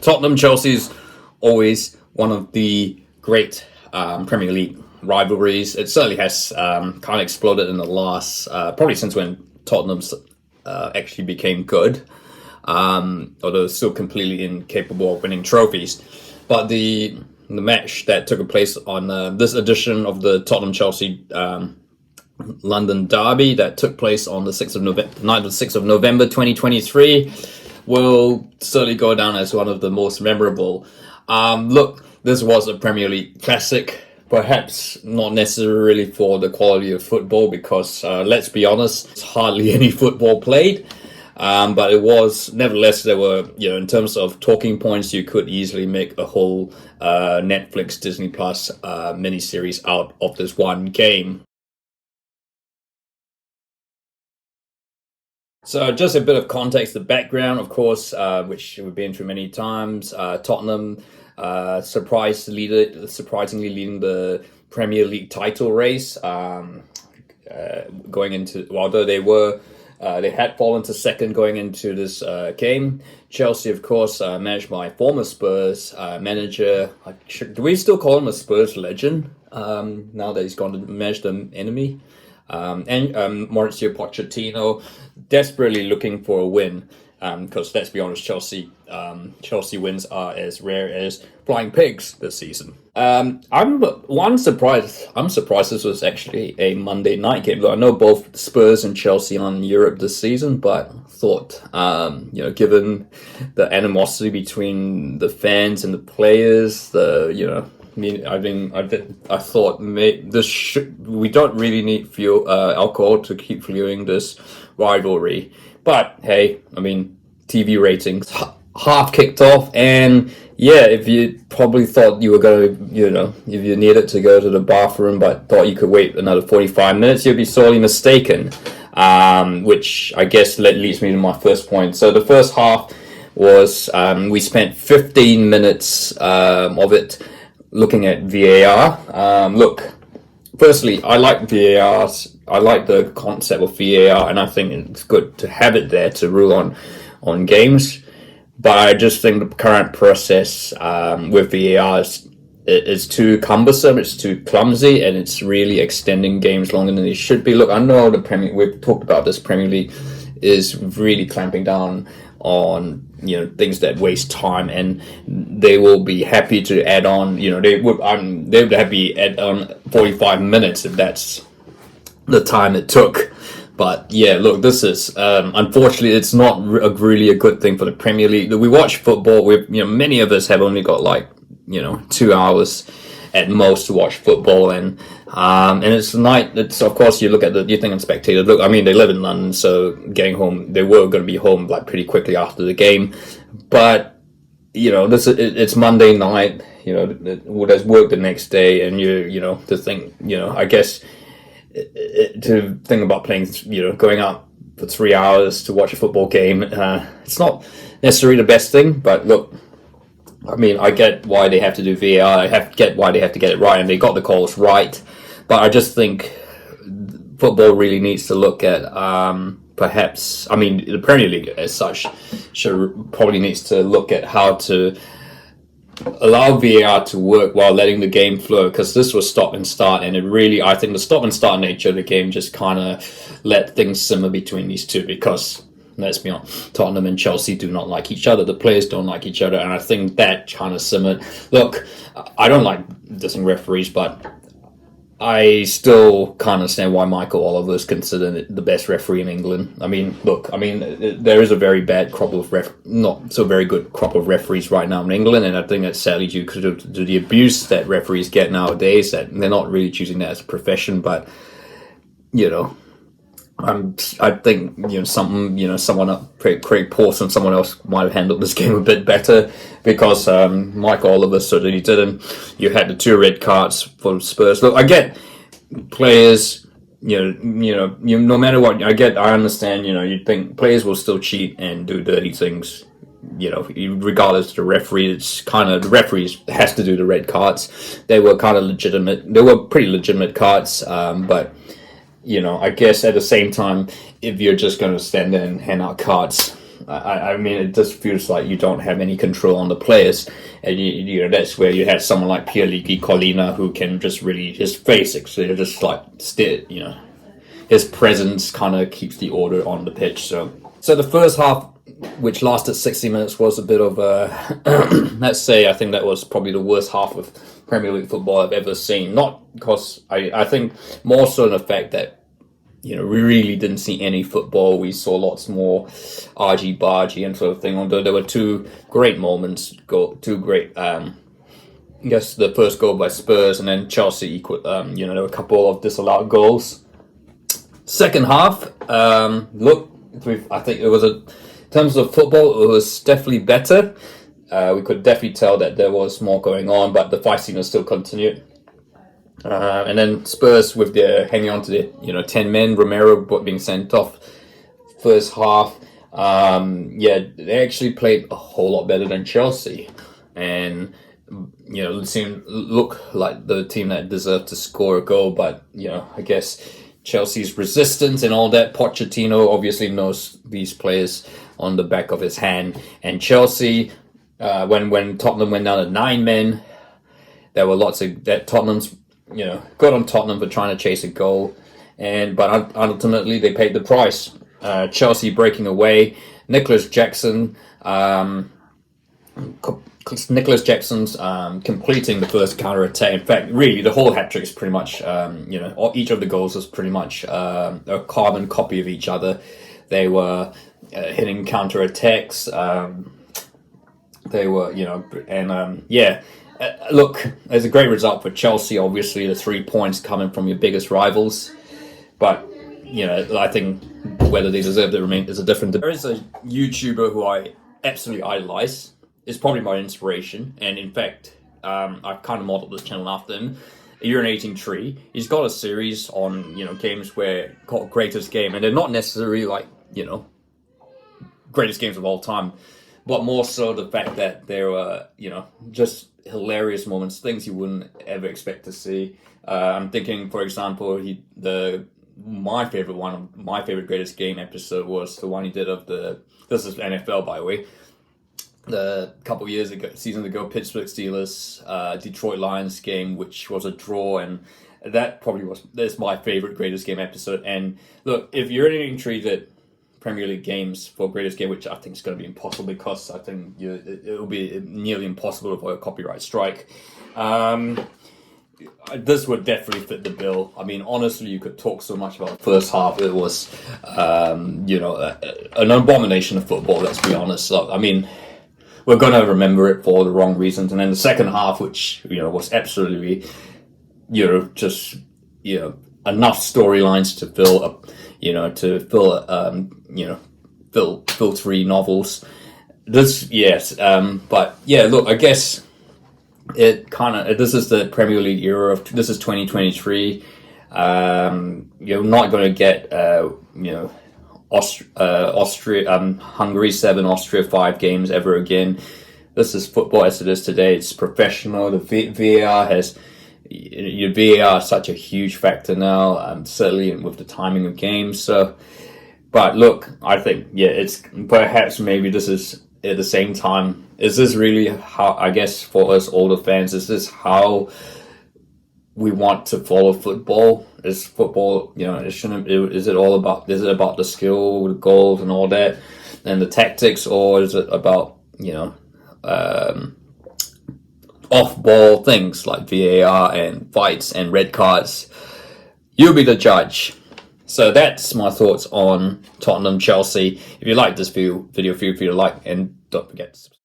Tottenham Chelsea is always one of the great Premier League rivalries. It certainly has kind of exploded in the last, probably since when Tottenham's actually became good, although still completely incapable of winning trophies. But the match that took place on this edition of the Tottenham Chelsea London Derby that took place on the 6th of November, night of the 6th of November 2023 will certainly go down as one of the most memorable. Look, this was a Premier League classic, perhaps not necessarily for the quality of football because, let's be honest, it's hardly any football played. But it was, nevertheless, there were, in terms of talking points, you could easily make a whole Netflix, Disney Plus miniseries out of this one game. So just a bit of context, the background, of course, which we've been through many times. Tottenham surprisingly leading the Premier League title race, going into, although they had fallen to second going into this game. Chelsea, of course, managed by former Spurs manager. Do we still call him a Spurs legend now that he's gone to manage the enemy? And Mauricio Pochettino, desperately looking for a win, because let's be honest, Chelsea wins are as rare as flying pigs this season. I'm surprised this was actually a Monday night game, though I know both Spurs and Chelsea are in Europe this season, but thought, given the animosity between the fans and the players, I thought we don't really need alcohol to keep fueling this rivalry. But hey, TV ratings half kicked off, and if you probably thought you were going to, if you needed to go to the bathroom but thought you could wait another 45 minutes, you'd be sorely mistaken. Which I guess leads me to my first point. So the first half was, we spent 15 minutes of it looking at VAR. Look, firstly, I like VARs. I like the concept of VAR, and I think it's good to have it there to rule on games. But I just think the current process with VAR is too cumbersome, it's too clumsy, and it's really extending games longer than they should be. Look, I know we've talked about this, Premier League is really clamping down on things that waste time, and they will be happy to add on. They would happy add on 45 minutes if that's the time it took. But look, this is unfortunately it's not really a good thing for the Premier League. We watch football. Many of us have only got 2 hours at most to watch football, and it's night. It's, of course, you think on Spectator. Look, they live in London, so getting home, they were going to be home pretty quickly after the game. But it's Monday night. There's work the next day, and to think, I guess to think about playing, going out for 3 hours to watch a football game. It's not necessarily the best thing, but look. I get why they have to do VAR. I get why they have to get it right, and they got the calls right. But I just think football really needs to look at perhaps. The Premier League as such probably needs to look at how to allow VAR to work while letting the game flow. Because this was stop and start, and I think the stop and start nature of the game just kind of let things simmer between these two because. Let's be honest, Tottenham and Chelsea do not like each other. The players don't like each other, and I think that kind of simmered. Look, I don't like dissing referees, but I still can't understand why Michael Oliver is considered the best referee in England. There is a very bad crop of not so very good crop of referees right now in England, and I think that's sadly due to the abuse that referees get nowadays. That they're not really choosing that as a profession, but I think someone up, Craig Pawson, someone else might have handled this game a bit better because Michael Oliver certainly didn't. You had the 2 red cards for Spurs. Look, I get players. No matter what, I understand. You'd think players will still cheat and do dirty things. Regardless of the referee, it's kind of the referees has to do the red cards. They were kind of legitimate. They were pretty legitimate cards, but. I guess at the same time, if you're just going to stand there and hand out cards, I mean, it just feels like you don't have any control on the players, and you know that's where you had someone like Pierluigi Collina who can just really his basically just like steer, you know, his presence kind of keeps the order on the pitch. So the first half, which lasted 60 minutes, was a bit of a let's say I think that was probably the worst half of Premier League football I've ever seen. Not because I think more so the fact that, you know, we really didn't see any football. We saw lots more argy-bargy and sort of thing, although there were two great moments, two great, I guess the first goal by Spurs and then Chelsea equal, you know, there were a couple of disallowed goals. Second half, I think it was, in terms of football, it was definitely better. We could definitely tell that there was more going on, but the feistiness still continued. And then Spurs with their hanging on to the 10 men, Romero being sent off first half. They actually played a whole lot better than Chelsea, and look like the team that deserved to score a goal. But I guess Chelsea's resistance and all that. Pochettino obviously knows these players on the back of his hand, and Chelsea, when Tottenham went down to 9 men, there were lots of that Tottenham's. Good on Tottenham for trying to chase a goal, but ultimately they paid the price. Chelsea breaking away. Nicholas Jackson's completing the first counter attack. In fact, really, the whole hat trick is pretty much, each of the goals was pretty much a carbon copy of each other. They were hitting counter attacks. They were, look, it's a great result for Chelsea. Obviously, the 3 points coming from your biggest rivals, but I think whether they deserve to remain is a different. There is a YouTuber who I absolutely idolize. Is probably my inspiration, and in fact, I've kind of modeled this channel after him. Urinating Tree. He's got a series on games where called Greatest Game, and they're not necessarily like greatest games of all time, but more so the fact that there were just hilarious moments, things you wouldn't ever expect to see. I'm thinking, for example, my favorite Greatest Game episode was the one he did of this is NFL, by the way, the couple years ago, seasons ago, Pittsburgh Steelers, Detroit Lions game, which was a draw, and that's my favorite Greatest Game episode. And look, if you're anything treated Premier League games for Greatest Game, which I think is going to be impossible because I think it will be nearly impossible to avoid a copyright strike. This would definitely fit the bill. I mean, honestly, you could talk so much about the first half. It was, an abomination of football, let's be honest. So, I mean, we're going to remember it for the wrong reasons. And then the second half, which, was absolutely, just, enough storylines to fill up, fill 3 novels. This, yes, but yeah, look, I guess this is the Premier League era this is 2023. You're not going to get, Austria, Hungary 7, Austria 5 games ever again. This is football as it is today. It's professional. The VAR your VAR is such a huge factor now, certainly with the timing of games. So, but look, I think, it's perhaps maybe this is at the same time, is this really how, I guess for us older fans, is this how we want to follow football? Is football, is it about the skill, the goals and all that, and the tactics, or is it about, off-ball things like VAR and fights and red cards? You'll be the judge. So that's my thoughts on Tottenham Chelsea. If you like this video, feel free to like, and don't forget to subscribe.